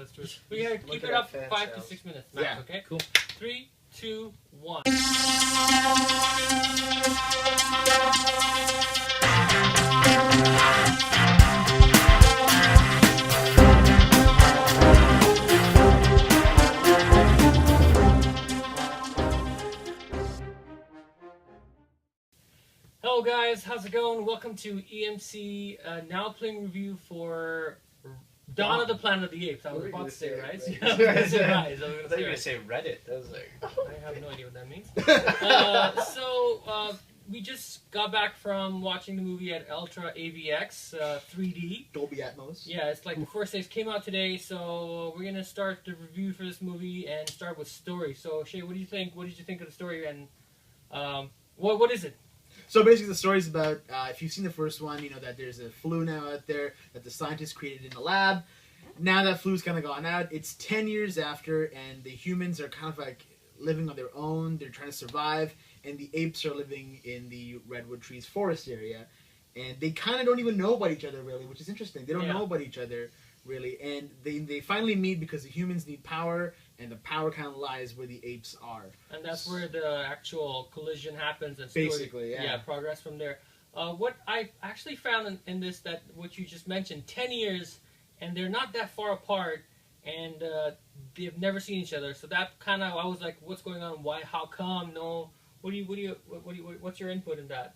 let's do it. We're gonna keep it up 5 to 6 minutes max, Yeah. okay? Cool. 3, 2, 1. Hello guys, how's it going? Welcome to EMC now playing review for Dawn of the Planet of the Apes. I was about to say, right? I was going to say I thought you were going to say Reddit. I was like... I have no idea what that means. We just got back from watching the movie at Ultra AVX 3D. Dolby Atmos. Yeah, it's like the first days came out today, so we're going to start the review for this movie and start with story. So, Shay, what do you think? What did you think of the story, and what is it? So basically the story is about, if you've seen the first one, you know that there's a flu now out there that the scientists created in the lab. Now that flu's kind of gone out. It's 10 years after, and the humans are kind of like living on their own. They're trying to survive, and the apes are living in the redwood trees forest area. And they kind of don't even know about each other, really, which is interesting. They don't know about each other, really. And they finally meet because the humans need power, and the power kind of lies where the apes are. And that's where the actual collision happens and basically, yeah. Progress from there. What I actually found in this, that what you just mentioned, 10 years, and they're not that far apart, and they've never seen each other. So that kind of, I was like, what's going on? Why? How come? No. What's your input in that?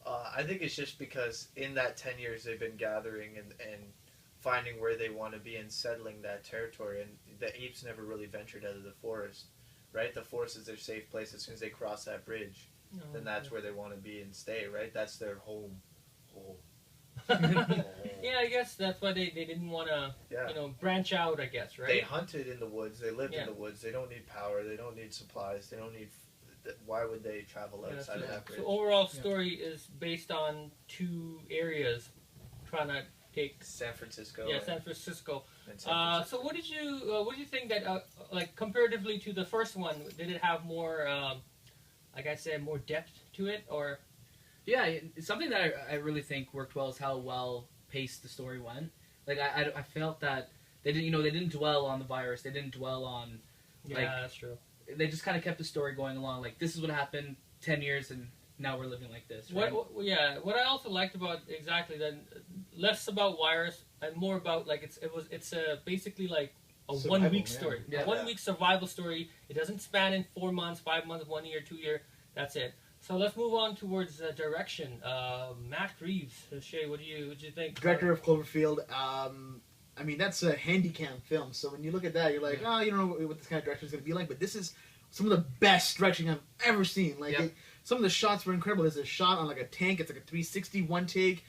I think it's just because in that 10 years they've been gathering and finding where they want to be and settling that territory, and the apes never really ventured out of the forest, right? The forest is their safe place. As soon as they cross that bridge, then that's where they want to be and stay, right? That's their home. Yeah, I guess that's why they didn't want to, branch out, I guess, right? They hunted in the woods. They lived in the woods. They don't need power. They don't need supplies. They don't need... Why would they travel outside of that bridge? So overall story is based on 2 areas trying to take San Francisco. Yeah, San Francisco. So what did you think that like comparatively to the first one? Did it have more, like I said, more depth to it, or? Yeah, it's something that I really think worked well is how well paced the story went. Like I felt that they didn't dwell on the virus. They didn't dwell on. That's true. They just kind of kept the story going along. Like, this is what happened 10 years, and now we're living like this. Right? What I also liked about exactly then, less about virus and more about like it's basically like a survival, 1 week story, a 1 week survival story. It doesn't span in 4 months, 5 months, 1 year, 2 year. That's it. So let's move on towards direction. Matt Reeves, Shay, what do you think? Director of Cloverfield. I mean, that's a handy-cam film, so when you look at that, you're like, you don't know what this kind of direction is going to be like, but this is some of the best directing I've ever seen. Like, some of the shots were incredible. There's a shot on, like, a tank. It's like a 360, one take.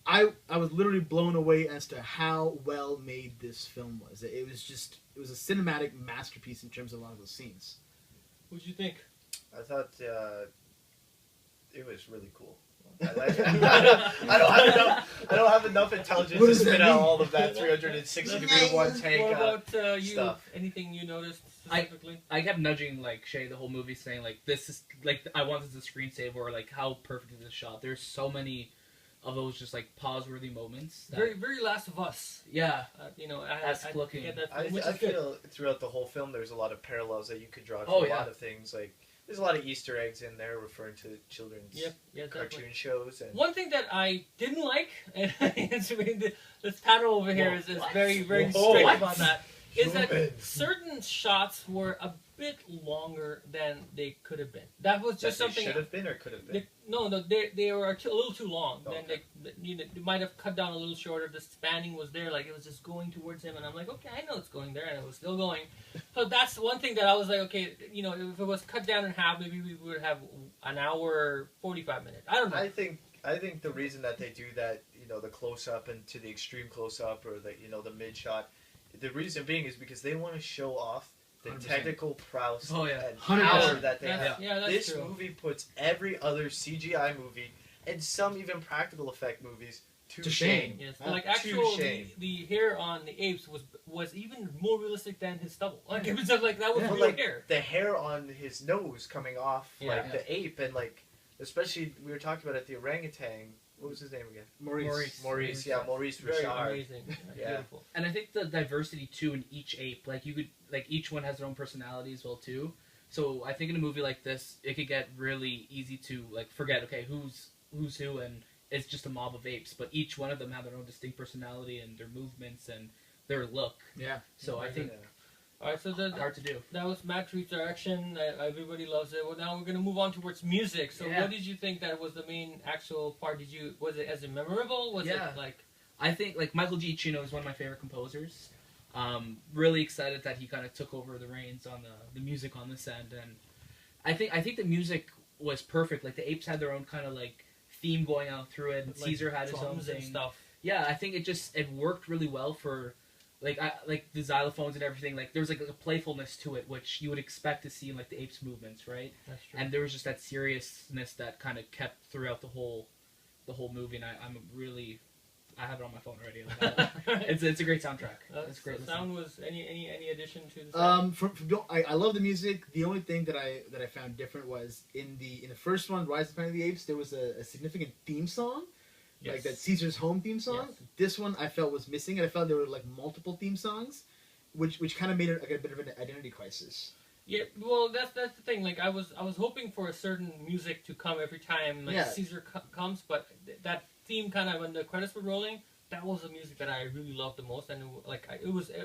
I was literally blown away as to how well made this film was. It was a cinematic masterpiece in terms of a lot of those scenes. What did you think? I thought it was really cool. I don't have enough intelligence to spit out all of that 360 degree one take. What about you? Stuff. Anything you noticed specifically? I kept nudging like Shay the whole movie, saying like this is like I want this as a screensaver, or like how perfect is this shot. There's so many of those just like pause-worthy moments. Very Last of Us. Yeah, I looking. I feel throughout the whole film there's a lot of parallels that you could draw to a lot of things. Like there's a lot of Easter eggs in there referring to children's cartoon shows. And one thing that I didn't like, and this panel over here is very strict about that, is that certain shots were a bit longer than they could have been. That was just something. Should have been or could have been. They were a little too long. Okay. Then they might have cut down a little shorter. The spanning was there, like it was just going towards him, and I'm like, okay, I know it's going there, and it was still going. So that's one thing that I was like, okay, if it was cut down in half, maybe we would have an hour, 45 minutes. I don't know. I think the reason that they do that, the close up and to the extreme close up or the mid shot, the reason being is because they want to show off the 100%. Technical prowess and 100%. power that they have. Yeah, that's this true. movie puts every other CGI movie and some even practical effect movies to shame. Yes, like the hair on the apes was even more realistic than his stubble. Like it was just like that was real hair. The hair on his nose coming off the ape, and like especially we were talking about it, the orangutan What was his name again? Maurice. Yeah, Maurice Very Richard. amazing. Yeah. Beautiful. And I think the diversity too in each ape, like you could, like each one has their own personality as well too. So I think in a movie like this, it could get really easy to like forget, okay, who's who, and it's just a mob of apes. But each one of them have their own distinct personality and their movements and their look. Yeah. So I think All right, so hard to do. that was Max Reeves' direction. Everybody loves it. Well, now we're gonna move on towards music. So, Yeah. what did you think that was the main actual part? Was it memorable? Was Yeah. it like? I think like Michael Giacchino is one of my favorite composers. Really excited that he kind of took over the reins on the music on this end, and I think the music was perfect. Like the Apes had their own kind of like theme going out through it, and Like Caesar had his own drums and thing. stuff. Yeah, I think it worked really well for like the xylophones and everything. Like there was like a playfulness to it, which you would expect to see in like the Apes movements, right? That's true. And there was just that seriousness that kind of kept throughout the whole movie. And I have it on my phone already. It's a great soundtrack. It's great. The sound was any addition to the sound? I love the music. The only thing that I found different was in the first one, Rise of the Planet of the Apes, there was a significant theme song, Yes. like that Caesar's Home theme song. Yes. This one I felt was missing, and I felt there were like multiple theme songs, which kind of made it like a bit of an identity crisis. Yeah, well, that's the thing. Like, I was hoping for a certain music to come every time like Yeah. Caesar comes, but that theme kind of when the credits were rolling, that was the music that I really loved the most, and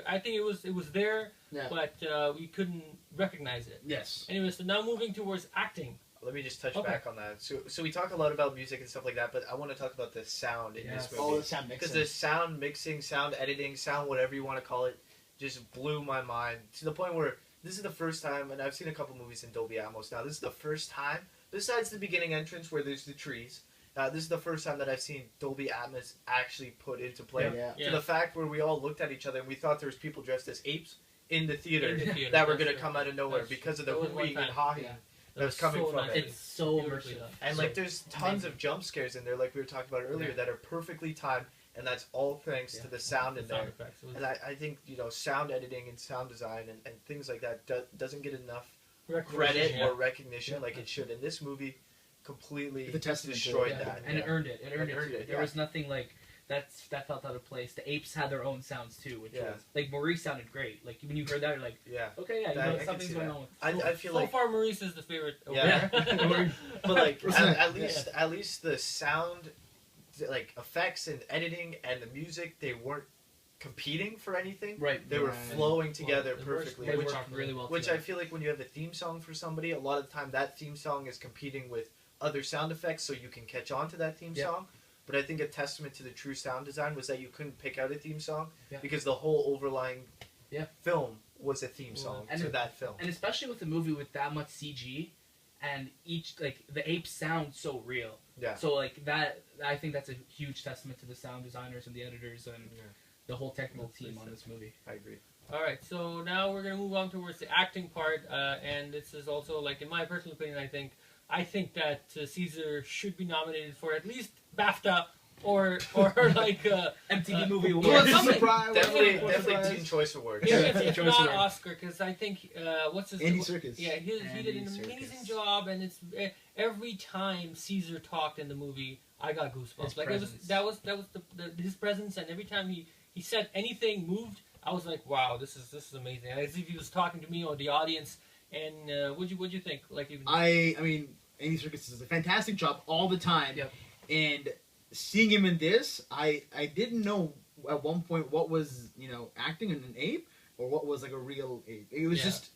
I think it was there, Yeah. but we couldn't recognize it. Yes. Anyway, so now moving towards acting. Let me just touch Okay. back on that. So we talk a lot about music and stuff like that, but I want to talk about the sound in this movie. Oh, the sound Because mixing. the sound mixing, sound editing, sound whatever you want to call it, just blew my mind to the point where this is the first time, and I've seen a couple movies in Dolby Atmos now. This is the first time, besides the beginning entrance where there's the trees. This is the first time that I've seen Dolby Atmos actually put into play. Yeah. To the fact where we all looked at each other and we thought there was people dressed as apes in the theater, In the theater, that were that's going to true. come out of nowhere That's because of the true. That was hooting one and time. hawing Yeah. that was coming so from nice. it. It's so Beautifully immersive. done. And So like there's tons of jump scares in there, like we were talking about earlier, Yeah. that are perfectly timed, and that's all thanks to the sound in The sound there. effects. It was And I think sound editing and sound design and things like that doesn't get enough credit yeah. or recognition Yeah. like it should. And this movie completely It's a testament to it, destroyed yeah. that. And it earned it. It earned It earned it. it, There yeah. was nothing like that felt out of place. The Apes had their own sounds too, which Yeah. was like Maurice sounded great. Like when you heard that, you're like, Yeah, okay, yeah, That- I can something's see going that. on with. I feel so like, far Maurice is the favorite. over Yeah. there. but like What's that? at least the sound, like effects and editing and the music, they weren't competing for anything. Right. They were Right. flowing together Well, they were- perfectly, They which worked really well. Which I together. feel like when you have a theme song for somebody, a lot of the time that theme song is competing with other sound effects so you can catch on to that theme Yep. song. But I think a testament to the true sound design was that you couldn't pick out a theme song Yeah. because the whole overlying Yeah. film was a theme song And to it- that film. And especially with a movie with that much CG, and each like the apes sound so real. Yeah. So like that, I think that's a huge testament to the sound designers and the editors and Yeah. the whole technical That's team what on I this movie. I agree. All right, so now we're gonna move on towards the acting part, and this is also like, in my personal opinion, I think that Caesar should be nominated for at least BAFTA or like MTV Movie yeah, Awards. What's the something. surprise? Definitely, What's the definitely surprise? Teen Choice Awards. If Joe not Stewart. Oscar, because I think what's his Andy Serkis. Yeah, he did Andy an Serkis. amazing job, and it's every time Caesar talked in the movie, I got goosebumps. His Like presence. that was his presence, and every time he said anything, moved, I was like, wow, this is amazing. As if he was talking to me or the audience. And what'd you think? Like even I mean, Andy Serkis does a fantastic job all the time. Yep. And seeing him in this, I didn't know at one point what was acting in an ape or what was like a real ape. It was Yeah. just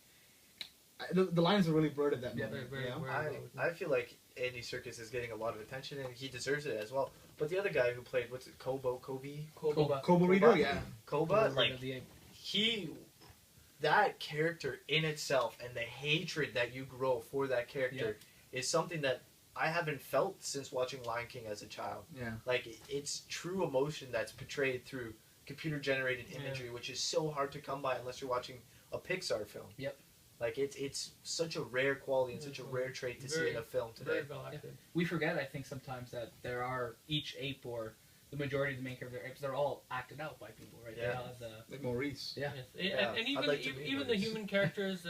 the lines were really blurred at that Yeah, moment. very, you know? very- I feel like Andy Serkis is getting a lot of attention and he deserves it as well. But the other guy who played Koba, Koba. Kobo Reader, yeah. Koba, like The ape. that character in itself and the hatred that you grow for that character is something that I haven't felt since watching Lion King as a child. Yeah. Like it's true emotion that's portrayed through computer generated imagery, which is so hard to come by unless you're watching a Pixar film. Yep. Like it's such a rare quality and such a rare trait to see in a film today. very well acted. We forget, I think, sometimes that there are each ape or the majority of the main character apes, they're all acted out by people, right? Yeah. They all have the Like Maurice. yeah. Yes. Yeah, And I'd even like to meet even the Maurice. human characters.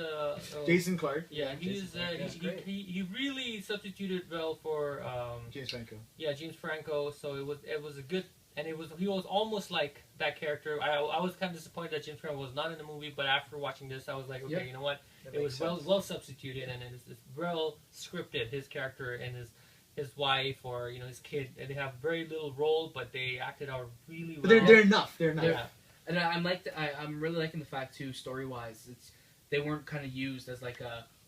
Jason Clark. Yeah, Jason Clarke, that's great. he really substituted well for James Franco. James Franco. So it was a good, and he was almost like that character. I was kind of disappointed that James Franco was not in the movie, but after watching this, I was like, okay, Yeah. you know what? That It was makes sense. well substituted, and it's well scripted. His character and his wife or his kid, and they have very little role, but they acted out really well. But they're enough. They're enough. Yeah. And I'm really liking the fact too, story wise, they weren't kind of used as like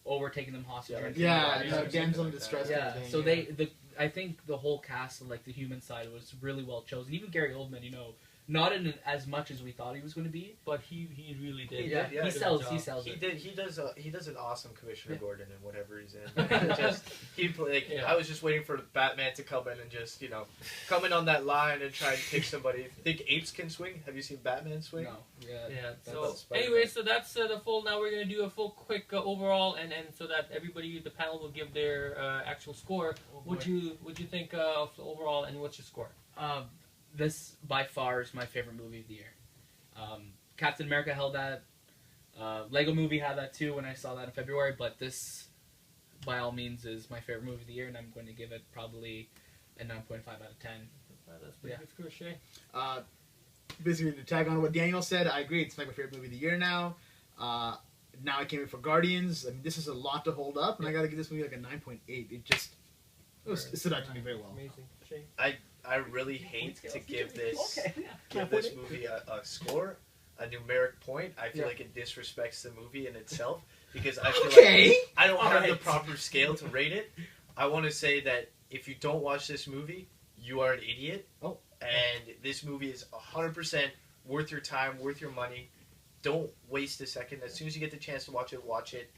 we're taking them hostage. or anything Yeah, like that. no, something damsel in like that. distress. Yeah, kind of thing, so yeah. I think the whole cast of like the human side was really well chosen. Even Gary Oldman, not in as much as we thought he was going to be. But he really did. He Yeah, did, yeah. he did a sells. good He job. sells He it. does an awesome Commissioner Yeah. Gordon in whatever he's in. Yeah. I was just waiting for Batman to come in and just come in on that line and try and kick somebody. Think apes can swing? Have you seen Batman swing? No, yeah, Yeah. That's So about Spider-Man. anyway, so that's the full. Now we're gonna do a full quick overall, and so that everybody, the panel, will give their actual score. What'd you think of the overall, and what's your score? This by far is my favorite movie of the year. Captain America held that. Lego Movie had that too when I saw that in February. But this, by all means, is my favorite movie of the year, and I'm going to give it probably a 9.5 out of 10. That's pretty good score, Shay. Basically, to tag on what Daniel said, I agree. It's like my favorite movie of the year now. Now I can't wait for Guardians. I mean, this is a lot to hold up, and I got to give this movie like a 9.8. It stood out to me very well. Amazing, Shay. I really hate to give this Can't this put it. movie a score, a numeric point. I feel Yeah. like it disrespects the movie in itself because I feel Okay. like I don't have the Alright. proper scale to rate it. I want to say that if you don't watch this movie, you are an idiot. Oh. And this movie is 100% worth your time, worth your money. Don't waste a second. As soon as you get the chance to watch it, watch it.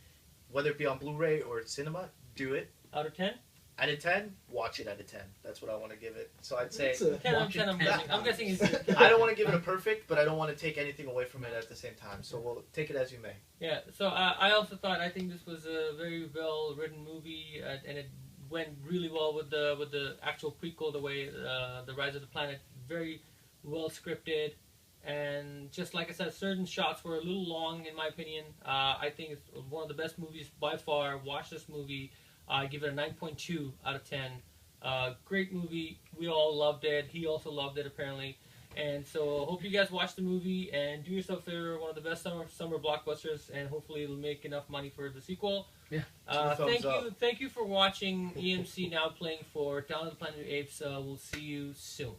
Whether it be on Blu-ray or cinema, do it. Out of 10? Out of 10, watch it out of 10. That's what I want to give it. So I'd say... It's a- 10 out of watch 10, it I'm 10 guessing. I'm times. guessing it's... I don't want to give it a perfect, but I don't want to take anything away from it at the same time. So we'll take it as you may. Yeah, so I also thought, I think this was a very well-written movie, and it went really well with the actual prequel, the way The Rise of the Planet, very well scripted, and just like I said, certain shots were a little long, in my opinion. I think it's one of the best movies by far. Watch this movie. I give it a 9.2 out of 10. Great movie. We all loved it. He also loved it, apparently. And so hope you guys watch the movie and do yourself a favor. One of the best summer blockbusters, and hopefully it'll make enough money for the sequel. Yeah. Thank you for watching EMC Now Playing for Down of the Planet of the Apes. We'll see you soon.